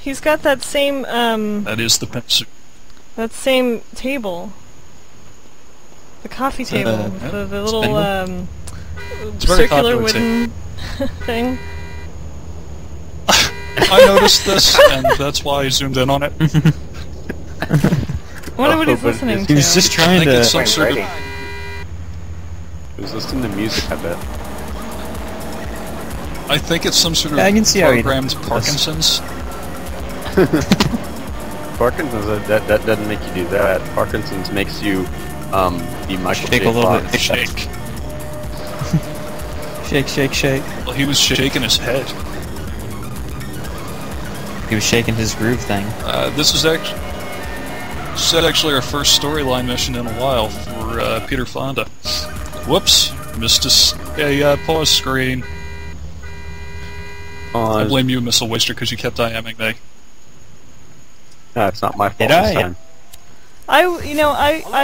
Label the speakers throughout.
Speaker 1: He's got that same,
Speaker 2: That is the pencil.
Speaker 1: that same table. The coffee table. The little, circular wooden thing.
Speaker 2: I noticed this, and that's why I zoomed in on it.
Speaker 1: I wonder what he's listening to.
Speaker 3: He was just trying to...
Speaker 2: Some sort of...
Speaker 4: He was listening to music, I bet.
Speaker 2: I think it's some sort of
Speaker 3: I can see how
Speaker 2: programmed Parkinson's.
Speaker 4: Parkinson's, that doesn't make you do that. Parkinson's makes you, be Michael
Speaker 3: Shake
Speaker 4: J.
Speaker 3: a little
Speaker 4: Fox.
Speaker 3: bit.
Speaker 2: Shake.
Speaker 3: Shake, shake, shake.
Speaker 2: Well, he was shaking his head.
Speaker 3: He was shaking his groove thing.
Speaker 2: This is actually our first storyline mission in a while for Peter Fonda. Whoops, missed a pause screen. I blame you, Missile Waster, because you kept IMing me.
Speaker 4: No, it's not my fault
Speaker 3: Did I?
Speaker 4: this time.
Speaker 1: I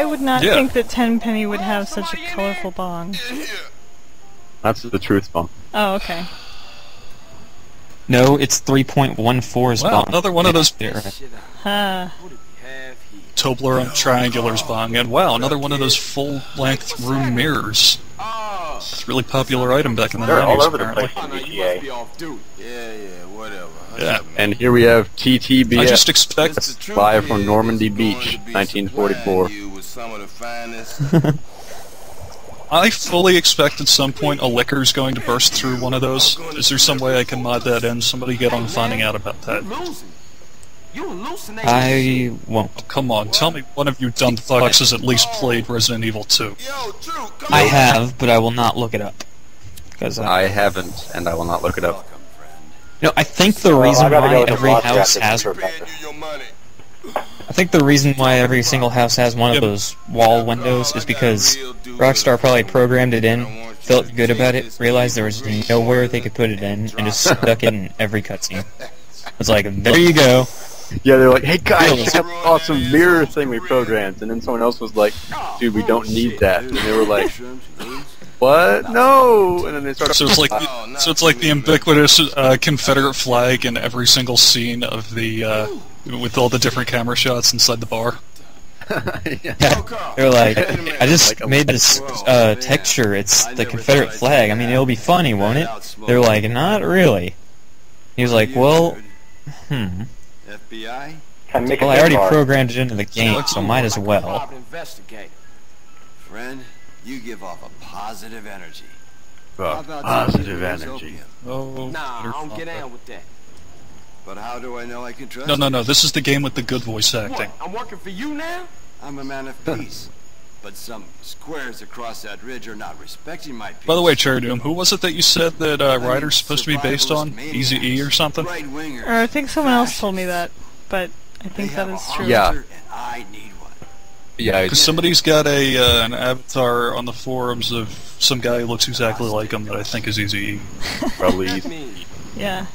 Speaker 1: would not think that Tenpenny would have such a colorful bong.
Speaker 4: That's the truth bomb.
Speaker 1: Oh, okay.
Speaker 3: No, it's 3.14's
Speaker 2: Wow,
Speaker 3: bong.
Speaker 2: another one of those
Speaker 1: Huh.
Speaker 2: Toblerone triangulars bong, and wow, another one of those full-length room mirrors. It's a really popular item back in the 90s,
Speaker 4: They're all over the
Speaker 2: apparently.
Speaker 4: place in GTA.
Speaker 5: Whatever.
Speaker 2: Yeah.
Speaker 4: And here we have TTBS.
Speaker 2: I just expect...
Speaker 4: That's live from Normandy Beach, 1944.
Speaker 2: I fully expect at some point a licker's going to burst through one of those. Is there some way I can mod that in? Somebody get on finding out about that.
Speaker 3: I won't.
Speaker 2: Oh, come on, tell me one of you dumb fucks has at least played Resident Evil 2.
Speaker 3: I have, but I will not look it up. Because
Speaker 4: I haven't, and I will not look it up.
Speaker 3: No, I think the reason why every house has... I think the reason why every single house has one of those wall windows is because Rockstar probably programmed it in, felt good about it, realized there was nowhere they could put it in, and just stuck it in every cutscene. It's like, there you go.
Speaker 4: Yeah, they're like, hey guys, check out the awesome mirror thing we programmed. And then someone else was like, dude, we don't need that. And they were like, what? No! And then they started...
Speaker 2: So it's like the ubiquitous Confederate flag in every single scene of the, with all the different camera shots inside the bar.
Speaker 3: Yeah, they're like, I just made this texture, it's the Confederate flag, I mean, it'll be funny, won't it? They're like, not really. He was like, well,
Speaker 5: FBI?
Speaker 3: well, I already programmed it into the game, so might as well.
Speaker 5: Friend, you give off a positive energy.
Speaker 4: Positive energy.
Speaker 2: Oh,
Speaker 5: Nah, I don't get down with that. But how do I know I can trust
Speaker 2: no, this is the game with the good voice acting.
Speaker 5: What? I'm working for you now? I'm a man of peace. But some squares across that ridge are not respecting my peace.
Speaker 2: By the way, Cherry Doom, who was it that you said that Ryder's supposed to be based on? Easy-E or something?
Speaker 1: Or I think someone else told me that, but I think that is true.
Speaker 4: Yeah.
Speaker 5: And I need one.
Speaker 4: Yeah,
Speaker 2: Because somebody's got an avatar on the forums of some guy who looks exactly like him that I think is Easy-E.
Speaker 4: probably.
Speaker 1: Yeah.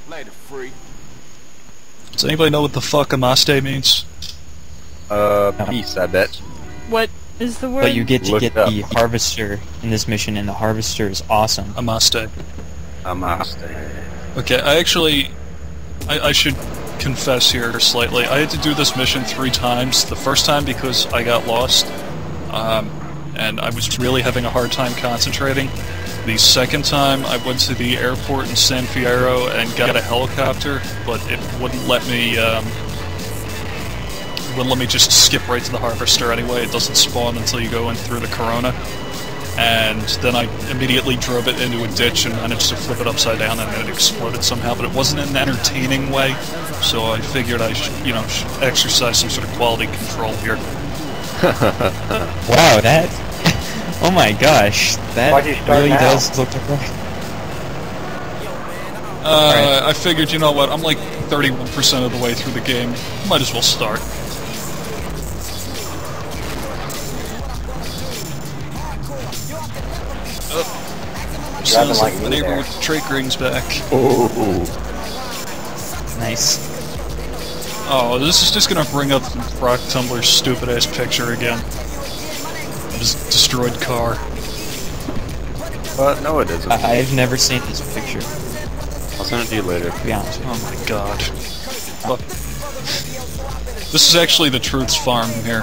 Speaker 5: Later, freak.
Speaker 2: Does anybody know what the fuck Amaste means?
Speaker 4: Peace, I bet.
Speaker 1: What is the word?
Speaker 3: But you get to
Speaker 4: Look
Speaker 3: get
Speaker 4: it up.
Speaker 3: the Harvester in this mission, and the Harvester is awesome.
Speaker 2: Amaste.
Speaker 4: Amaste.
Speaker 2: Okay, I should confess here slightly. I had to do this mission 3 times. The first time because I got lost, and I was really having a hard time concentrating. The second time, I went to the airport in San Fierro and got a helicopter, but it wouldn't let me just skip right to the Harvester anyway. It doesn't spawn until you go in through the Corona. And then I immediately drove it into a ditch and managed to flip it upside down, and it exploded somehow, but it wasn't in an entertaining way, so I figured I should, should exercise some sort of quality control here.
Speaker 3: Wow, that... Oh my gosh, that really does look like...
Speaker 2: I figured, you know what, I'm like 31% of the way through the game. Might as well start. Sounds like the neighbor with the trach rings back.
Speaker 4: Oh.
Speaker 3: Nice.
Speaker 2: Oh, this is just gonna bring up Rock Tumbler's stupid-ass picture again. His destroyed car.
Speaker 4: No, it isn't.
Speaker 3: I've never seen this picture,
Speaker 4: I'll send it to you later.
Speaker 3: to be honest with
Speaker 2: Oh my god. fuck? This is actually the Truth's farm here.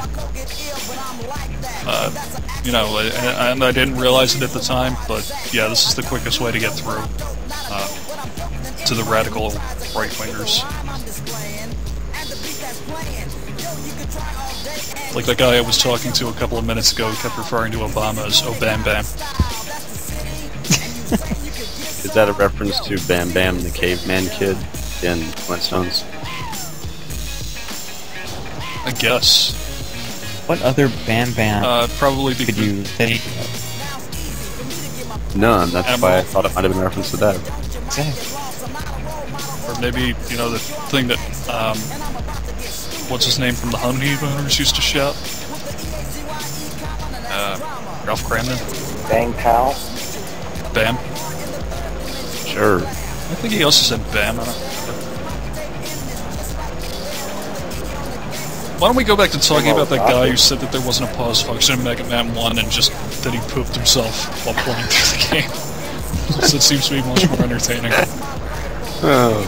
Speaker 2: You know, and I didn't realize it at the time, but yeah, this is the quickest way to get through to the radical right-wingers. Like the guy I was talking to a couple of minutes ago kept referring to Obama as "Oh Bam Bam."
Speaker 4: Is that a reference to Bam Bam the Caveman Kid in Flintstones?
Speaker 2: I guess.
Speaker 3: What other Bam Bam
Speaker 2: Probably
Speaker 3: could
Speaker 2: because
Speaker 3: you think of?
Speaker 4: None, that's why I thought it might have been a reference to that.
Speaker 3: Exactly.
Speaker 2: or maybe, you know, the thing that, what's his name from the Honeymooners used to shout? Ralph Cramden?
Speaker 6: Bang Pow?
Speaker 2: Bam?
Speaker 4: Sure.
Speaker 2: I think he also said Bam. I don't remember. Why don't we go back to talking about that guy who said that there wasn't a pause function in Mega Man 1 and just that he pooped himself while playing through the game? So it seems to be much more entertaining.
Speaker 4: Oh.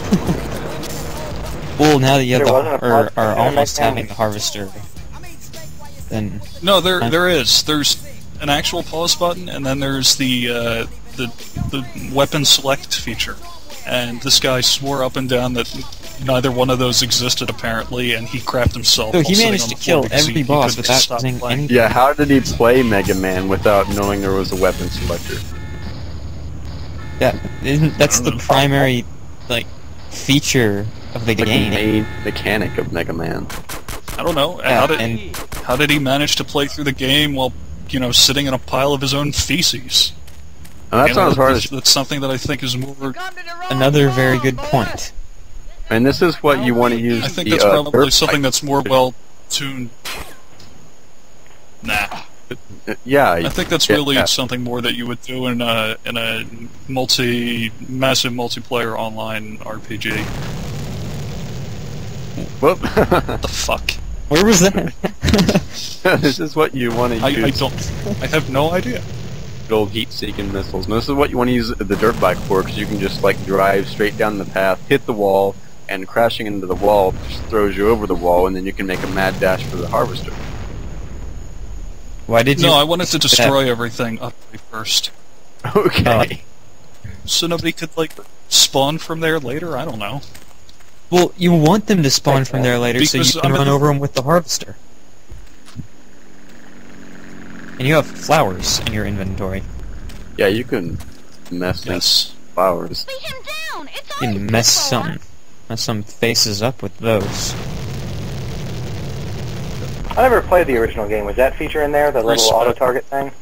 Speaker 3: Well, now that you have
Speaker 6: There wasn't a
Speaker 3: or
Speaker 6: pause
Speaker 3: are
Speaker 6: function in
Speaker 3: almost
Speaker 6: Mega Man?
Speaker 3: having the harvester, then
Speaker 2: No, there is. There's an actual pause button, and then there's the weapon select feature. And this guy swore up and down that neither one of those existed, apparently, and he crapped himself.
Speaker 3: so
Speaker 2: while
Speaker 3: he
Speaker 2: sitting
Speaker 3: managed
Speaker 2: on
Speaker 3: to
Speaker 2: the floor
Speaker 3: kill
Speaker 2: because
Speaker 3: every
Speaker 2: he
Speaker 3: boss
Speaker 2: couldn't
Speaker 3: without
Speaker 2: stop
Speaker 3: using
Speaker 2: playing.
Speaker 3: anything.
Speaker 4: Yeah, how did he play Mega Man without knowing there was a weapon selector?
Speaker 3: Yeah, that's the primary feature of the
Speaker 4: Like the
Speaker 3: game.
Speaker 4: main mechanic of Mega Man.
Speaker 2: I don't know.
Speaker 3: Yeah,
Speaker 2: How did he manage to play through the game while, you know, sitting in a pile of his own feces?
Speaker 4: And that's not as hard as.
Speaker 2: That's something that I think is more.
Speaker 3: Another very good point.
Speaker 4: And this is what you want to use.
Speaker 2: I think
Speaker 4: the,
Speaker 2: that's probably
Speaker 4: dirt
Speaker 2: something
Speaker 4: bike.
Speaker 2: that's more well tuned. Nah.
Speaker 4: Yeah,
Speaker 2: I think that's really
Speaker 4: yeah.
Speaker 2: something more that you would do in a massive multiplayer online RPG.
Speaker 4: Whoop.
Speaker 2: What the fuck?
Speaker 3: Where was that?
Speaker 4: This is what you want to
Speaker 2: I
Speaker 4: use.
Speaker 2: I have no idea.
Speaker 4: Good old heat-seeking missiles. And this is what you want to use the dirt bike for, because you can just drive straight down the path, hit the wall, and crashing into the wall just throws you over the wall, and then you can make a mad dash for the harvester.
Speaker 3: Why did you?
Speaker 2: No, I wanted to destroy everything up first,
Speaker 4: Okay.
Speaker 2: so nobody could spawn from there later. I don't know.
Speaker 3: Well, you want them to spawn from there later, so you
Speaker 2: Because
Speaker 3: can
Speaker 2: I'm
Speaker 3: run
Speaker 2: in-
Speaker 3: over them with the harvester. And you have flowers in your inventory.
Speaker 4: Yeah, you can mess with
Speaker 2: Yes.
Speaker 4: flowers.
Speaker 7: Lay him down. It's
Speaker 3: You
Speaker 7: all
Speaker 3: can mess some faces up with those.
Speaker 6: I never played the original game. Was that feature in there, the little
Speaker 2: Respect.
Speaker 6: auto-target thing?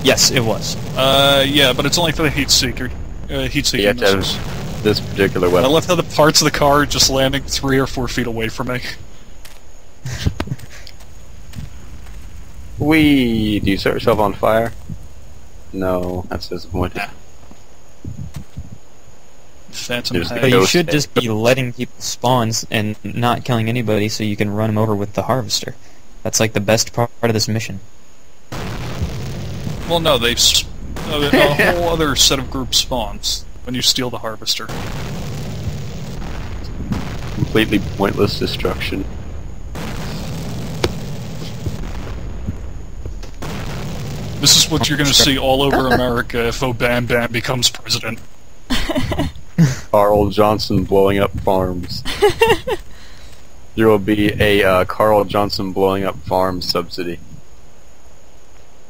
Speaker 3: Yes, it was.
Speaker 2: Yeah, but it's only for the heat seeker. Heat
Speaker 4: You have
Speaker 2: seeking
Speaker 4: to have
Speaker 2: missiles.
Speaker 4: this particular
Speaker 2: I
Speaker 4: weapon.
Speaker 2: love how the parts of the car are just landing 3 or 4 feet away from me.
Speaker 4: Wee! Do you set yourself on fire? No, that's disappointing.
Speaker 2: Nah. Phantom
Speaker 4: There's the
Speaker 2: Haze.
Speaker 3: But you
Speaker 4: Ghost
Speaker 3: should
Speaker 4: egg.
Speaker 3: just be letting people spawn and not killing anybody so you can run them over with the harvester. That's the best part of this mission.
Speaker 2: Well, no, a whole other set of group spawns when you steal the harvester.
Speaker 4: Completely pointless destruction.
Speaker 2: This is what you're going to see all over America if Obam Bam becomes president.
Speaker 4: Carl Johnson blowing up farms. There will be a Carl Johnson blowing up farms subsidy.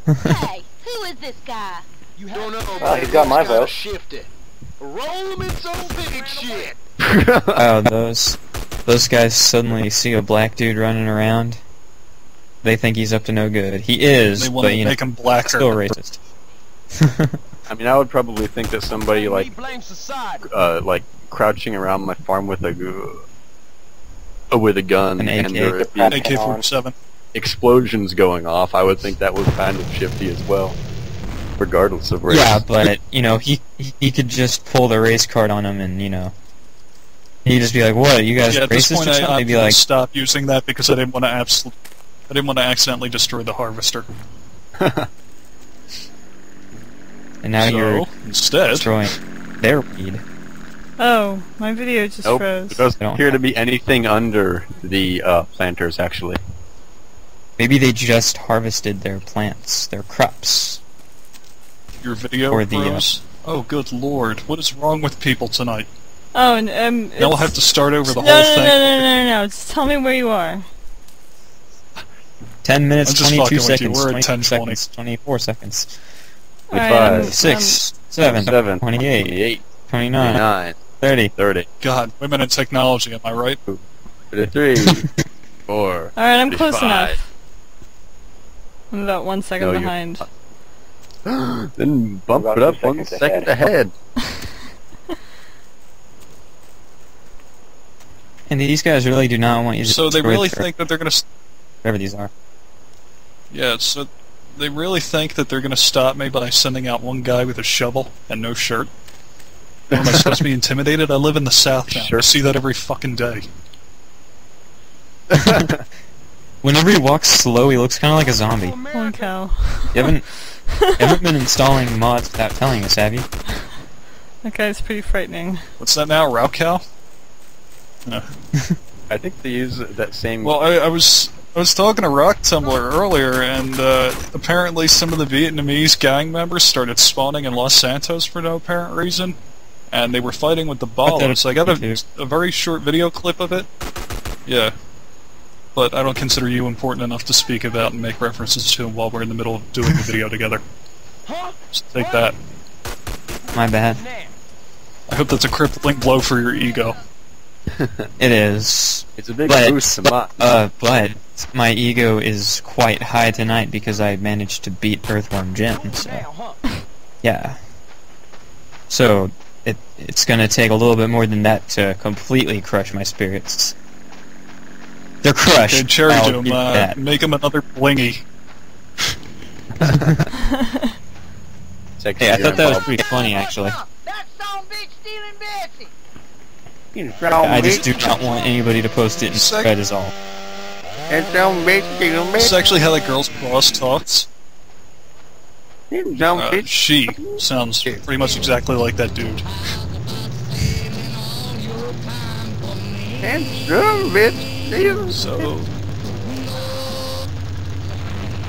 Speaker 7: Hey, who is this guy?
Speaker 5: You don't know,
Speaker 6: Well, he's got my vote.
Speaker 5: Shifted. Roll him in some big shit.
Speaker 3: Oh, those guys suddenly see a black dude running around. They think he's up to no good. He is,
Speaker 2: They want
Speaker 3: but
Speaker 2: to make him blacker.
Speaker 3: still racist.
Speaker 4: I mean, I would probably think that somebody
Speaker 5: blame society.
Speaker 4: crouching around my farm with a gun
Speaker 3: An
Speaker 4: and
Speaker 3: AK.
Speaker 4: there would be
Speaker 2: AK-47.
Speaker 4: explosions going off. I would think that was kind of shifty as well, regardless of race.
Speaker 3: Yeah, but he could just pull the race card on him, and he'd just be like, "What? You guys
Speaker 2: Yeah, at this
Speaker 3: racist
Speaker 2: point
Speaker 3: or
Speaker 2: I
Speaker 3: something?" They'd be
Speaker 2: opted to
Speaker 3: like,
Speaker 2: stop using that because I didn't want to accidentally destroy the harvester.
Speaker 3: and now you're
Speaker 2: Instead,
Speaker 3: destroying their weed.
Speaker 1: Oh, my video just
Speaker 4: Nope,
Speaker 1: froze.
Speaker 4: there doesn't appear to be anything under the planters, actually.
Speaker 3: Maybe they just harvested their plants, their crops.
Speaker 2: Your video
Speaker 3: Or the,
Speaker 2: froze? Oh, good lord. What is wrong with people tonight?
Speaker 1: Oh, and
Speaker 2: Now we'll have to start over the
Speaker 1: no,
Speaker 2: whole
Speaker 1: no,
Speaker 2: thing.
Speaker 1: no. Just tell me where you are.
Speaker 3: 10 minutes,
Speaker 2: I'm just
Speaker 3: 22
Speaker 2: fucking with you.
Speaker 3: seconds,
Speaker 2: We're at
Speaker 3: 22
Speaker 2: 10:20.
Speaker 3: seconds, 24 seconds,
Speaker 1: Alright,
Speaker 3: 6, 7, 28,
Speaker 4: 28,
Speaker 3: 29,
Speaker 4: 29,
Speaker 3: 30.
Speaker 4: 30,
Speaker 2: God, women in technology, am I right?
Speaker 4: 33, 4.
Speaker 1: Alright, I'm close
Speaker 4: 35.
Speaker 1: enough. I'm about 1 second
Speaker 4: No, you're
Speaker 1: behind.
Speaker 4: Then bump
Speaker 6: About
Speaker 4: it up
Speaker 6: 2
Speaker 4: 1
Speaker 6: seconds
Speaker 4: second ahead.
Speaker 3: And these guys really do not want you to
Speaker 2: So they
Speaker 3: destroy
Speaker 2: really
Speaker 3: their-
Speaker 2: think that they're gonna...
Speaker 3: whatever these are.
Speaker 2: Yeah, so they really think that they're gonna stop me by sending out one guy with a shovel and no shirt? Am I supposed to be intimidated? I live in the South now.
Speaker 4: Sure.
Speaker 2: I see that every fucking day.
Speaker 3: Whenever he walks slow, he looks kind of like a zombie.
Speaker 1: Holy cow.
Speaker 3: You haven't been installing mods without telling us, have you?
Speaker 1: That guy's pretty frightening.
Speaker 2: What's that now, Row Cow? No.
Speaker 4: I think they use that same...
Speaker 2: Well, I was talking to Rock Tumbler earlier, and apparently some of the Vietnamese gang members started spawning in Los Santos for no apparent reason, and they were fighting with the Ballers. I got a very short video clip of it. Yeah. But I don't consider you important enough to speak about and make references to while we're in the middle of doing the video together. Just take that.
Speaker 3: My bad.
Speaker 2: I hope that's a crippling blow for your ego.
Speaker 3: It is.
Speaker 4: It's a big
Speaker 3: But,
Speaker 4: boost to my...
Speaker 3: but my ego is quite high tonight because I managed to beat Earthworm Jim, so... Yeah. So, it's gonna take a little bit more than that to completely crush my spirits. They're crushed.
Speaker 2: Okay, Cherry
Speaker 3: I'll
Speaker 2: Doom,
Speaker 3: give you that.
Speaker 2: make him another blingy.
Speaker 3: Hey, I thought that was pretty funny, actually.
Speaker 7: That son bitch stealing Betsy.
Speaker 3: I just do not want anybody to post it in thread is all.
Speaker 2: This is actually how that girl's boss talks. She sounds pretty much exactly like that dude. So...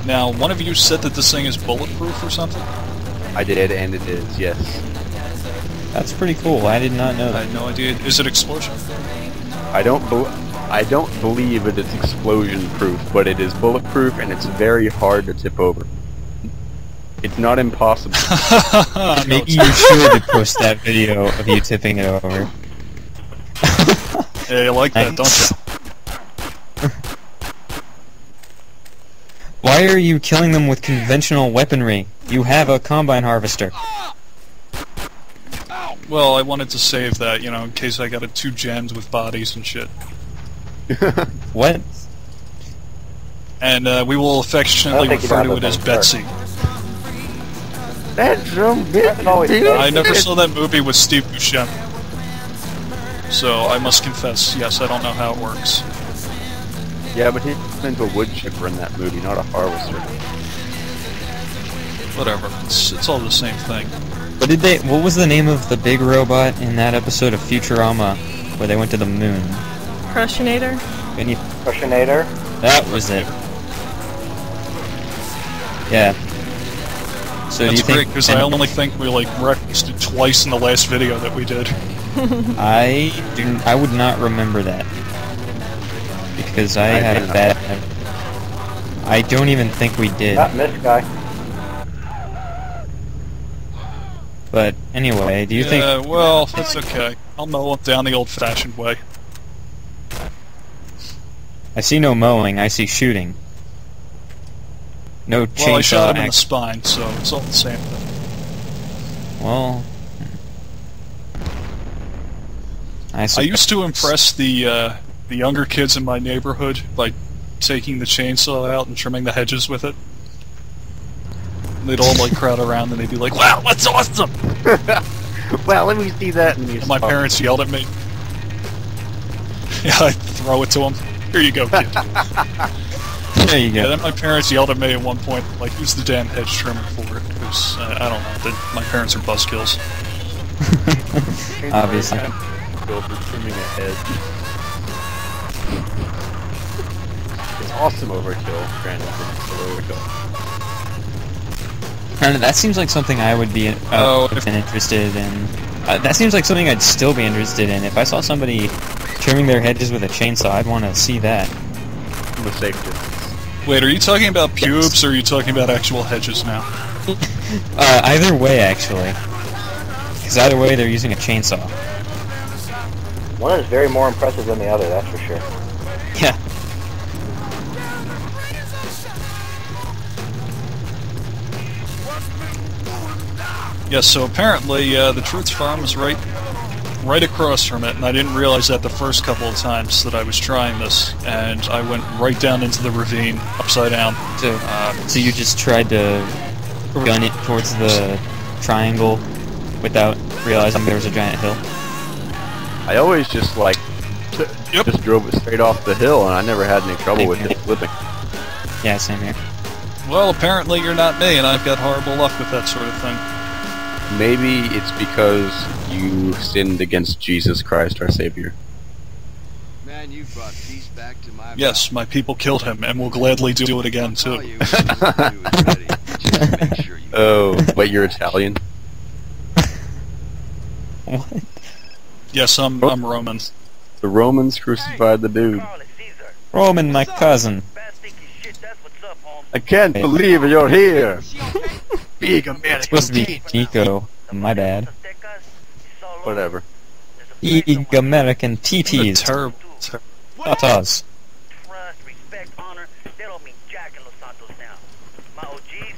Speaker 2: Now, one of you said that this thing is bulletproof or something?
Speaker 4: I did, and it is, yes.
Speaker 3: That's pretty cool. I did not know
Speaker 2: I
Speaker 3: that.
Speaker 2: had no idea. Is it explosion?
Speaker 4: I don't believe that it's explosion proof, but it is bulletproof and it's very hard to tip over. It's not impossible.
Speaker 3: Maybe you should post that video of you tipping it over.
Speaker 2: Yeah, you like that,
Speaker 3: Nice.
Speaker 2: don't you?
Speaker 3: Why are you killing them with conventional weaponry? You have a combine harvester.
Speaker 2: Well, I wanted to save that, you know, in case I got it too jammed with bodies and shit.
Speaker 3: What?
Speaker 2: And we will affectionately
Speaker 6: think you
Speaker 2: refer
Speaker 6: got
Speaker 2: to it
Speaker 6: those
Speaker 2: as
Speaker 6: things
Speaker 2: Betsy.
Speaker 4: That's some bitch.
Speaker 2: I never saw that movie with Steve Buscemi. So I must confess, yes, I don't know how it works.
Speaker 4: Yeah, but he's into a wood chipper in that movie, not a harvester.
Speaker 2: Whatever, it's all the same thing.
Speaker 3: What was the name of the big robot in that episode of Futurama where they went to the moon?
Speaker 1: Crushinator?
Speaker 6: Crushinator?
Speaker 3: That was it. Yeah. So
Speaker 2: That's
Speaker 3: do you
Speaker 2: great,
Speaker 3: think...
Speaker 2: because I only think we, like, referenced it twice in the last video that we did.
Speaker 3: I would not remember that. Because I had a bad... I don't even think we did.
Speaker 6: Not this guy.
Speaker 3: But anyway, do you
Speaker 2: Yeah,
Speaker 3: think...
Speaker 2: well, that's okay. I'll mow it down the old-fashioned way.
Speaker 3: I see no mowing, I see shooting. No chainsaw
Speaker 2: Well, I shot him in the
Speaker 3: action.
Speaker 2: spine, so it's all the same thing.
Speaker 3: Well...
Speaker 2: I used to impress the younger kids in my neighborhood by taking the chainsaw out and trimming the hedges with it. They'd all like crowd around and they'd be like, "Wow, that's awesome!"
Speaker 4: Well, let me see that.
Speaker 2: And my parents yelled at me. Yeah, I'd throw it to them. Here you go, kid.
Speaker 3: There you
Speaker 2: Yeah,
Speaker 3: go.
Speaker 2: then my parents yelled at me at one point, like, use the damn hedge trimmer for it, because, I don't know, my parents are buzzkills.
Speaker 3: Obviously.
Speaker 4: Go for trimming a hedge. It's awesome overkill, granted, but it's still overkill.
Speaker 3: And that seems like something I would be interested in. That seems like something I'd still be interested in. If I saw somebody trimming their hedges with a chainsaw, I'd want to see that.
Speaker 4: The safe distance.
Speaker 2: Wait, are you talking about pubes, or are you talking about actual hedges now?
Speaker 3: Either way, actually. Because either way, they're using a chainsaw.
Speaker 6: One is very more impressive than the other, that's for sure.
Speaker 3: Yeah.
Speaker 2: Yes, so apparently the Truth Farm is right across from it, and I didn't realize that the first couple of times that I was trying this, and I went right down into the ravine, upside down.
Speaker 3: So you just tried to gun it towards the triangle without realizing there was a giant hill?
Speaker 4: I always just like just drove it straight off the hill, and I never had any trouble with it flipping.
Speaker 3: Yeah, same here.
Speaker 2: Well, apparently you're not me, and I've got horrible luck with that sort of thing.
Speaker 4: Maybe it's because you sinned against Jesus Christ, our Savior.
Speaker 5: Man, you brought peace back to my
Speaker 2: Yes, my people killed him, and will gladly do it again, too.
Speaker 4: Oh, but you're Italian?
Speaker 3: What?
Speaker 2: Yes, I'm Roman.
Speaker 4: The Romans crucified the dude.
Speaker 3: Roman, my cousin.
Speaker 4: I can't believe you're here! Big American.
Speaker 3: It's supposed to be Nico. My bad.
Speaker 4: Whatever.
Speaker 3: Big American TTs.
Speaker 2: Terrible.
Speaker 3: Tatas.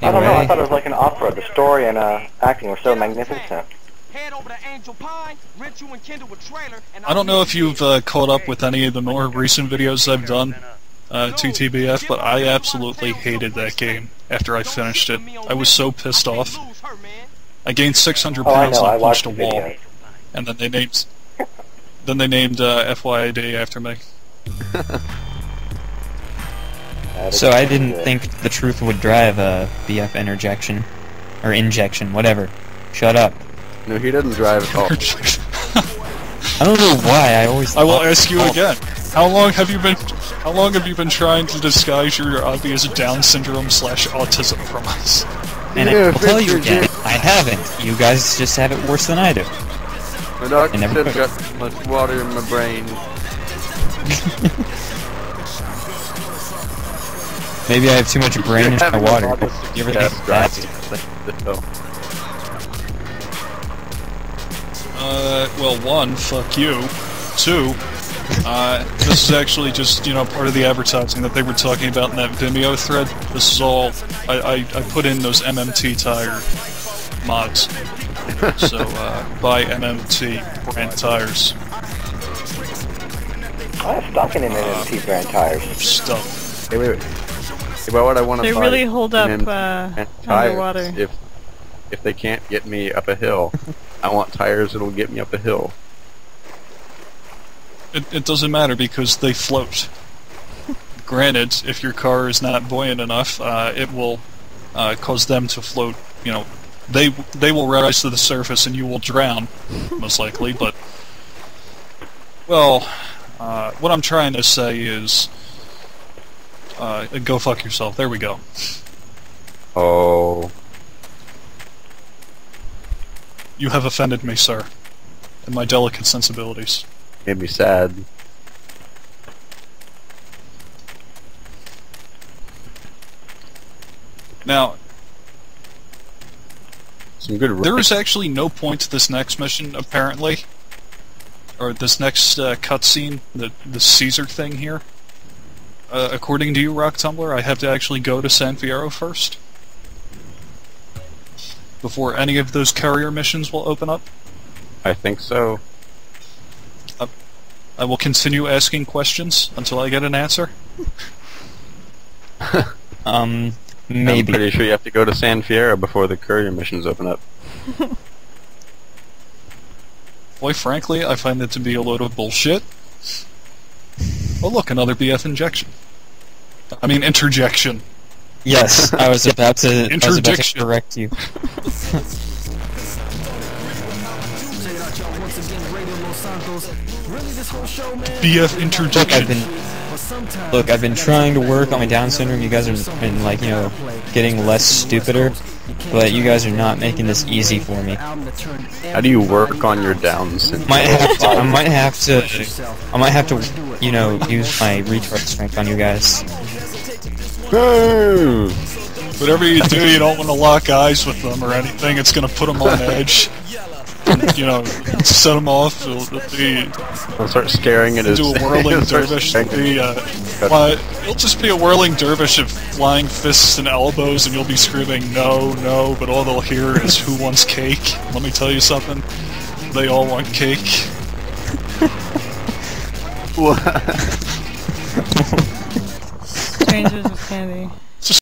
Speaker 6: I don't know, I thought it was like an opera. The story and acting were so magnificent.
Speaker 2: I don't know if you've caught up with any of the more recent videos I've done, TTBF, but I absolutely hated that game after I finished it. I was so pissed off. I gained 600 pounds and I punched a wall. And then they named FYID after me.
Speaker 3: So I didn't think the truth would drive a BF interjection. Or injection, whatever. Shut up.
Speaker 4: No, he doesn't drive at all.
Speaker 3: I don't know why,
Speaker 2: I will ask you again. How long have you been trying to disguise your obvious Down syndrome / autism from us?
Speaker 3: And I'll tell you again, I haven't. You guys just have it worse than I do.
Speaker 4: My doctor said I've got too much water in my brain.
Speaker 3: Maybe I have too much brain in my water. You ever think that?
Speaker 2: Well, one, fuck you. Two, this is actually just, part of the advertising that they were talking about in that Vimeo thread. This is all, I put in those MMT tire mods. So, buy MMT brand tires.
Speaker 6: I have stock in MMT brand tires.
Speaker 2: Stuff.
Speaker 4: Hey, wait. About what I want to
Speaker 1: They
Speaker 4: buy
Speaker 1: really hold up underwater.
Speaker 4: If they can't get me up a hill, I want tires that'll get me up a hill.
Speaker 2: It doesn't matter because they float. Granted, if your car is not buoyant enough, it will cause them to float. They will rise to the surface and you will drown, most likely. But well, what I'm trying to say is, go fuck yourself. There we go.
Speaker 4: Oh.
Speaker 2: You have offended me, sir, and my delicate sensibilities.
Speaker 4: Made me sad.
Speaker 2: Now,
Speaker 4: some good.
Speaker 2: There is actually no point to this next mission, apparently, or this next cutscene, the Caesar thing here. According to you, Rock Tumbler, I have to actually go to San Fierro first before any of those courier missions will open up.
Speaker 4: I think so.
Speaker 2: I will continue asking questions until I get an answer.
Speaker 3: Maybe.
Speaker 4: I'm pretty sure you have to go to San Fierro before the courier missions open up.
Speaker 2: Quite frankly, I find it to be a load of bullshit. Oh look, another BF injection. I mean interjection.
Speaker 3: Yes, I was about to correct you.
Speaker 2: BF interjection.
Speaker 3: Look, I've been trying to work on my Down syndrome. You guys have been, like, you know, getting less stupider, but you guys are not making this easy for me.
Speaker 4: How do you work on your Down syndrome?
Speaker 3: I might have to, you know, use my retard strength on you guys.
Speaker 2: Whatever you do, you don't want to lock eyes with them or anything. It's gonna put them on edge. You know, set them off.
Speaker 4: I'll start staring at his.
Speaker 2: Do a whirling dervish. It'll just be a whirling dervish of flying fists and elbows, and you'll be screaming "No, no!" But all they'll hear is "Who wants cake?" Let me tell you something. They all want cake.
Speaker 1: Strangers with candy.